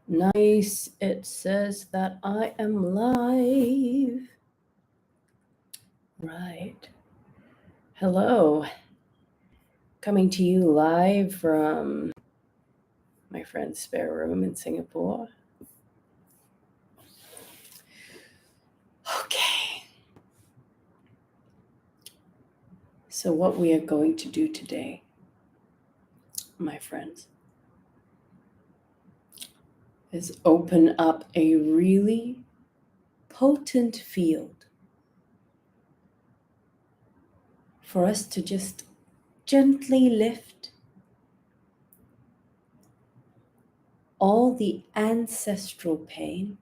Nice. It says that I am live. Right. Hello. Coming to you live from my friend's spare room in Singapore. Okay. So, what we are going to do today, my friends, is open up a really potent field for us to just gently lift all the ancestral pain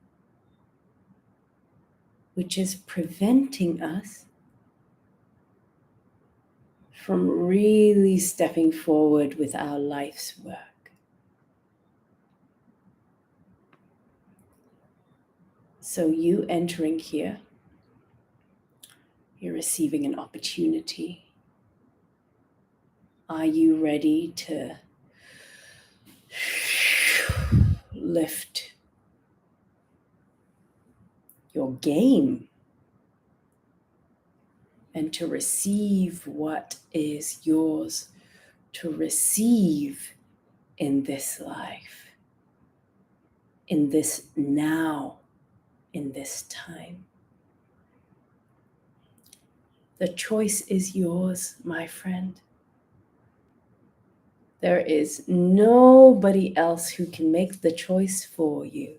which is preventing us from really stepping forward with our life's work. So you entering here, you're receiving an opportunity. Are you ready to lift your game and to receive what is yours to receive in this life, in this now, in this time? The choice is yours, my friend. There is nobody else who can make the choice for you.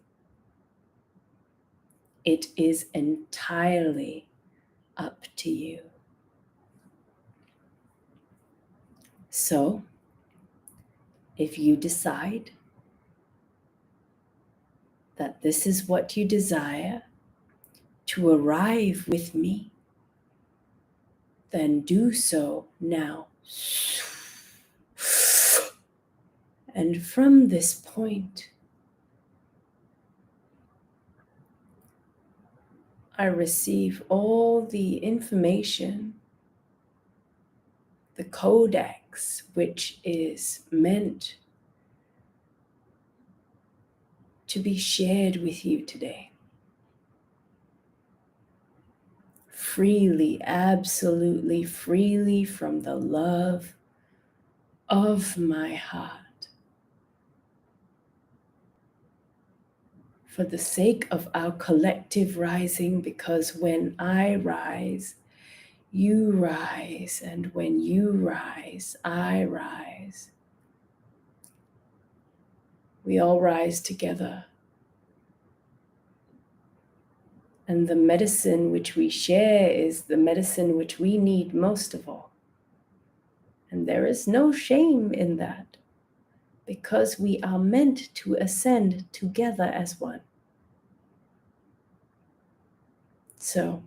It is entirely up to you. So, if you decide that this is what you desire to arrive with me, then do so now. And from this point, I receive all the information, the codex, which is meant to be shared with you today. Freely, absolutely freely from the love of my heart. For the sake of our collective rising, because when I rise, you rise, and when you rise, I rise. We all rise together. And the medicine which we share is the medicine which we need most of all. And there is no shame in that, because we are meant to ascend together as one. So,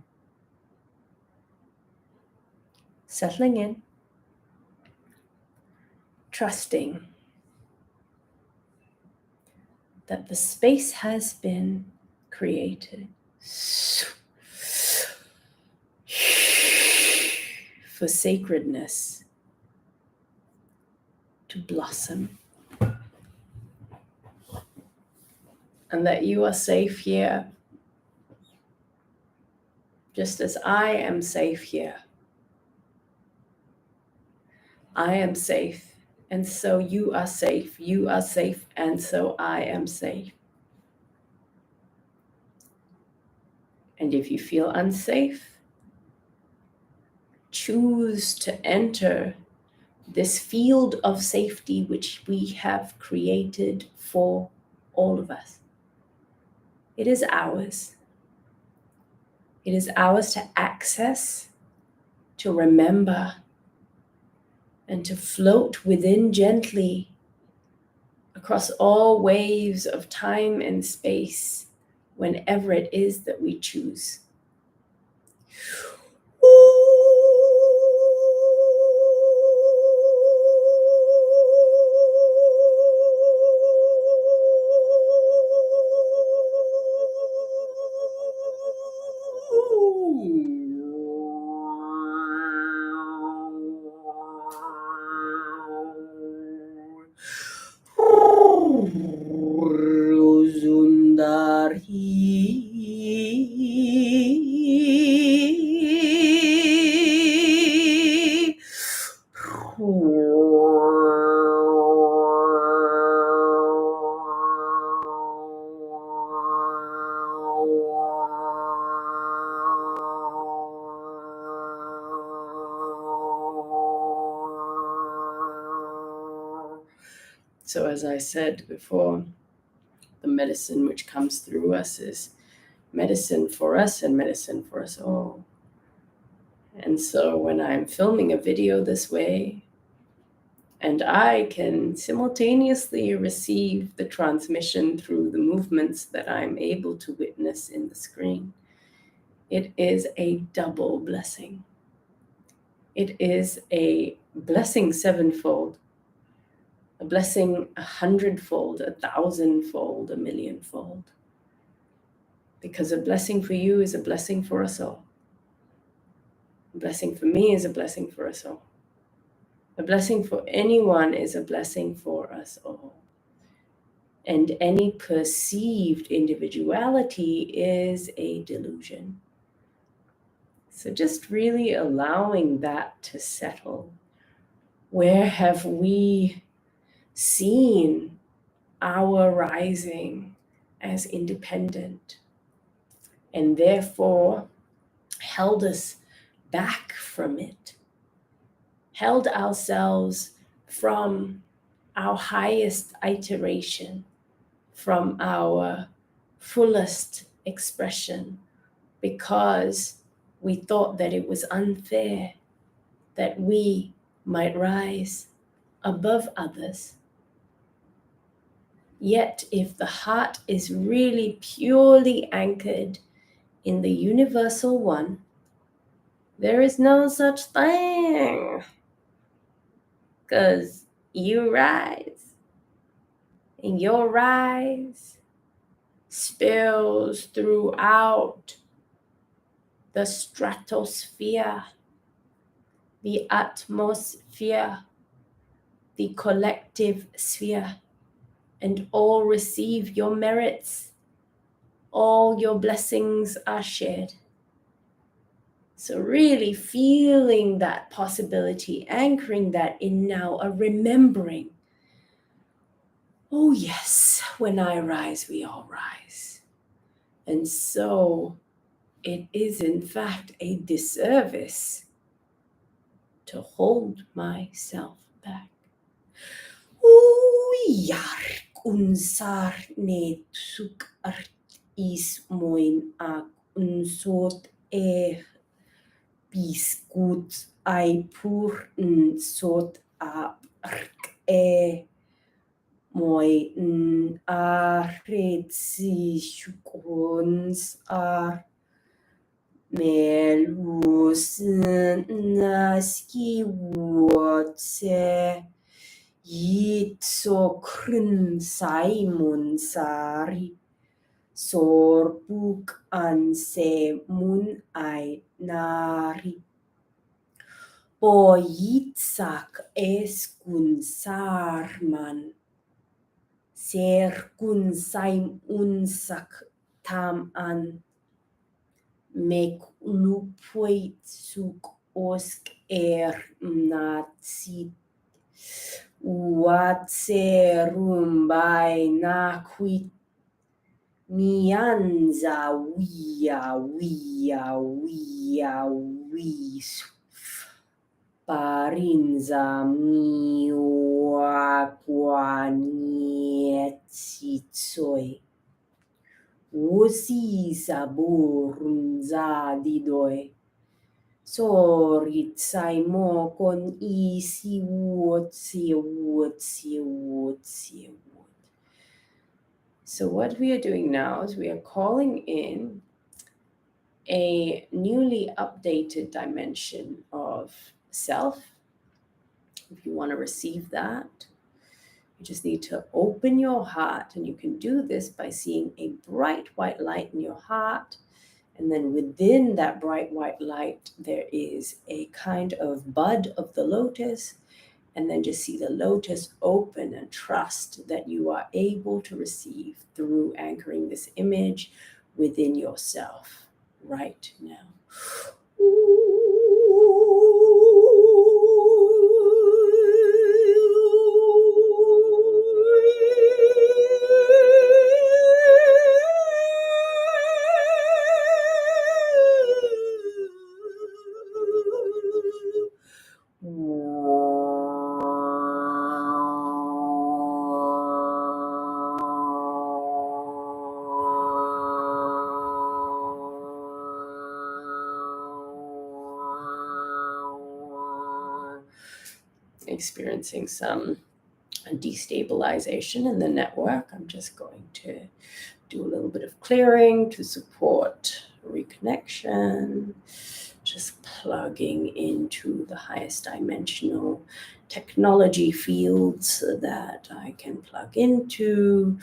settling in, trusting that the space has been created for sacredness to blossom, and that you are safe here, just as I am safe here. I am safe, and so you are safe. You are safe, and so I am safe. And if you feel unsafe, choose to enter this field of safety which we have created for all of us. It is ours. It is ours to access, to remember, and to float within gently across all waves of time and space whenever it is that we choose. So as I said before, the medicine which comes through us is medicine for us and medicine for us all. And so when I'm filming a video this way, and I can simultaneously receive the transmission through the movements that I'm able to witness in the screen, it is a double blessing. It is a blessing sevenfold, a blessing 100-fold, 1,000-fold, 1,000,000-fold. Because a blessing for you is a blessing for us all. A blessing for me is a blessing for us all. A blessing for anyone is a blessing for us all. And any perceived individuality is a delusion. So just really allowing that to settle. Where have we seen our rising as independent and therefore held us back from it, held ourselves from our highest iteration, from our fullest expression, because we thought that it was unfair that we might rise above others. Yet, if the heart is really purely anchored in the universal one, there is no such thing, because you rise, and your rise spills throughout the stratosphere, the atmosphere, the collective sphere, and all receive your merits. All your blessings are shared. So really feeling that possibility, anchoring that in now, a remembering, oh yes, when I rise, we all rise. And so it is in fact a disservice to hold myself back. Yark unsar ne suk art is moin ak unsot biscuit ai pur sot ap moi red si shukons melus naski wotse yit so kryn Simon sari sorbuk an se mun ai nari Boyitsak eskun sarman serkun saim unsak tam an mek lupuit suk osk natsit watse rumbai nakwit mianza wisu Parinza miwakwanietsitsoi. Wosi saborunza didoi. Sorit saimo kon isi wotsi. So what we are doing now is we are calling in a newly updated dimension of self. If you want to receive that, you just need to open your heart, and you can do this by seeing a bright white light in your heart. And then within that bright white light, there is a kind of bud of the lotus. And then just see the lotus open and trust that you are able to receive through anchoring this image within yourself right now. experiencing some destabilization in the network. I'm just going to do a little bit of clearing to support reconnection, just plugging into the highest dimensional technology fields that I can plug into.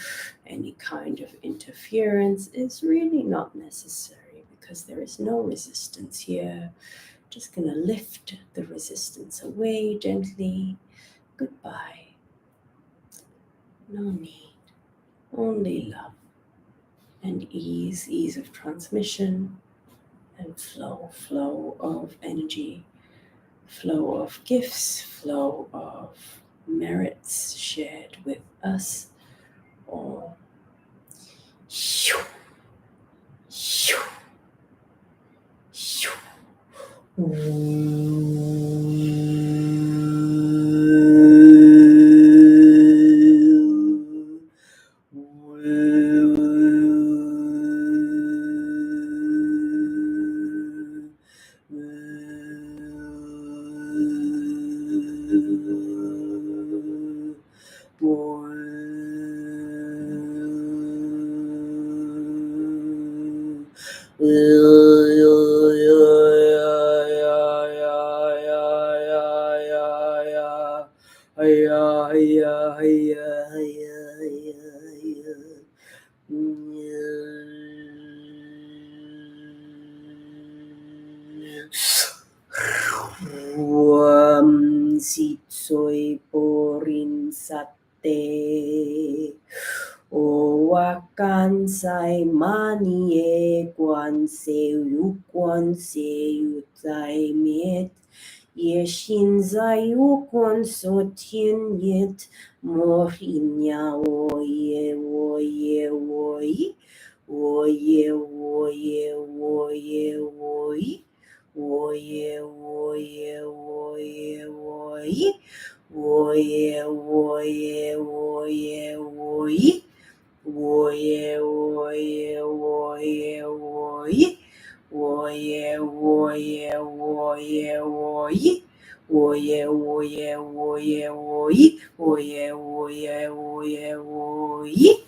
Any kind of interference is really not necessary because there is no resistance here. Just going to lift the resistance away gently. Goodbye. No need. Only love and ease of transmission and flow of energy, flow of gifts, flow of merits shared with us all. Sitsoy porin sate o wakan sai mani e kwan se yu tai mit yeshin zai yu kwan so tien yet morin ya o ye Oye, oye, oye, oye. Oye, oye, oye, oye. Oye, oye, oye, oye. Oye, oye, oye, oye. Oye, oye, oye, oye. Oye, oye, oye, oye. Oye, oye, oye, oye.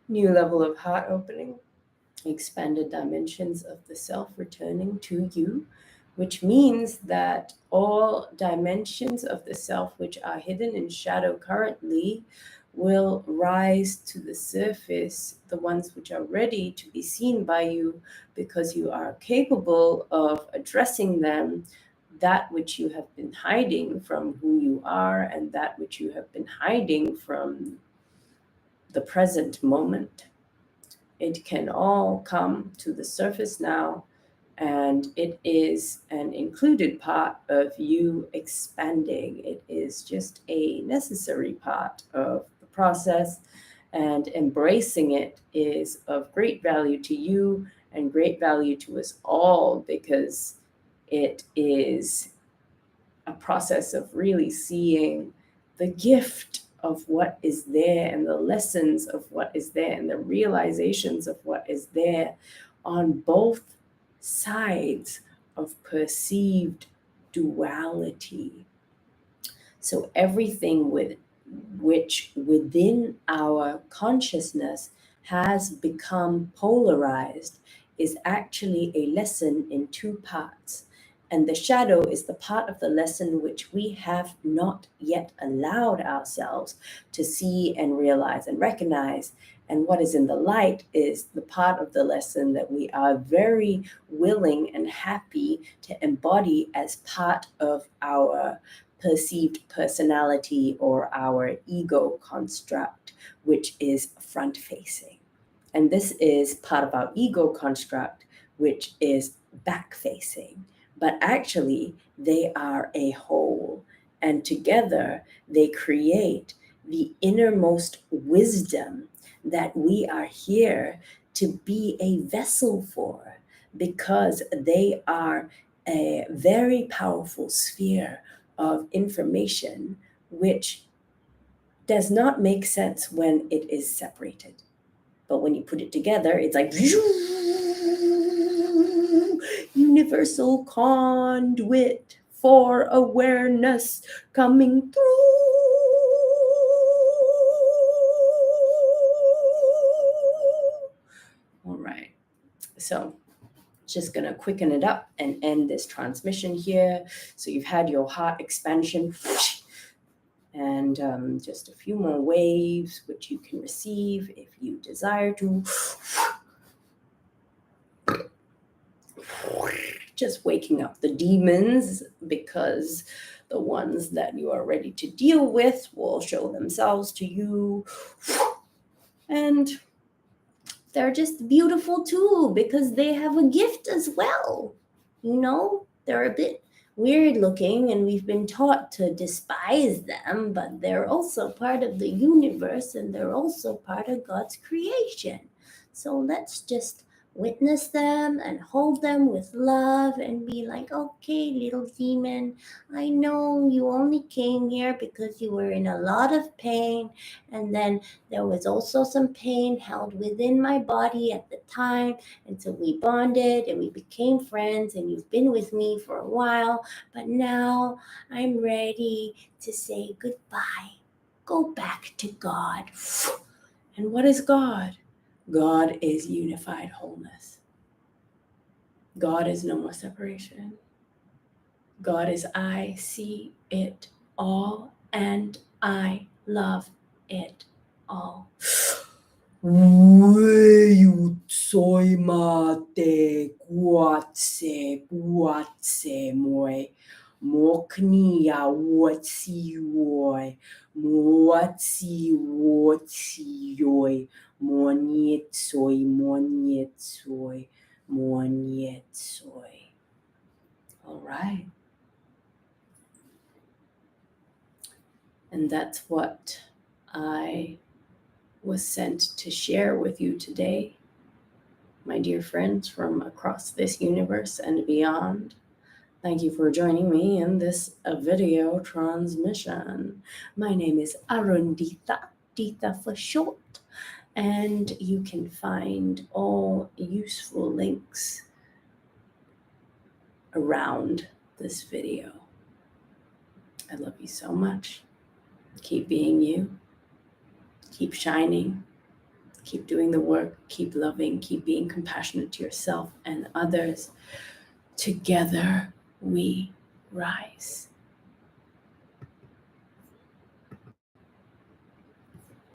New level of heart opening, expanded dimensions of the self returning to you, which means that all dimensions of the self which are hidden in shadow currently will rise to the surface, the ones which are ready to be seen by you because you are capable of addressing them, that which you have been hiding from who you are and that which you have been hiding from the present moment. It can all come to the surface now, and it is an included part of you expanding. It is just a necessary part of the process, and embracing it is of great value to you and great value to us all because it is a process of really seeing the gift of what is there and the lessons of what is there and the realizations of what is there on both sides of perceived duality. So everything with which within our consciousness has become polarized is actually a lesson in two parts. And the shadow is the part of the lesson which we have not yet allowed ourselves to see and realize and recognize. And what is in the light is the part of the lesson that we are very willing and happy to embody as part of our perceived personality or our ego construct, which is front facing. And this is part of our ego construct, which is back facing. But actually, they are a whole. And together, they create the innermost wisdom that we are here to be a vessel for, because they are a very powerful sphere of information which does not make sense when it is separated. But when you put it together, it's like universal conduit for awareness coming through. All right. So just going to quicken it up and end this transmission here. So you've had your heart expansion and just a few more waves, which you can receive if you desire to. Just waking up the demons, because the ones that you are ready to deal with will show themselves to you. And they're just beautiful too, because they have a gift as well. You know, they're a bit weird looking and we've been taught to despise them, but they're also part of the universe and they're also part of God's creation. So let's just witness them and hold them with love and be like, okay, little demon, I know you only came here because you were in a lot of pain, and then there was also some pain held within my body at the time, and so we bonded and we became friends, and you've been with me for a while, but now I'm ready to say goodbye. Go back to God. And what is God? God is unified wholeness. God is no more separation. God is I see it all and I love it all. Wei soy mate guatse moy mokni ya wotsi woy wotsi yoy moniet soy all right. And that's what I was sent to share with you today, my dear friends from across this universe and beyond. Thank you for joining me in this video transmission. My name is Arunditha, Ditha for short, and you can find all useful links around this video. I love you so much. Keep being you. Keep shining. Keep doing the work. Keep loving. Keep being compassionate to yourself and others. Together we rise.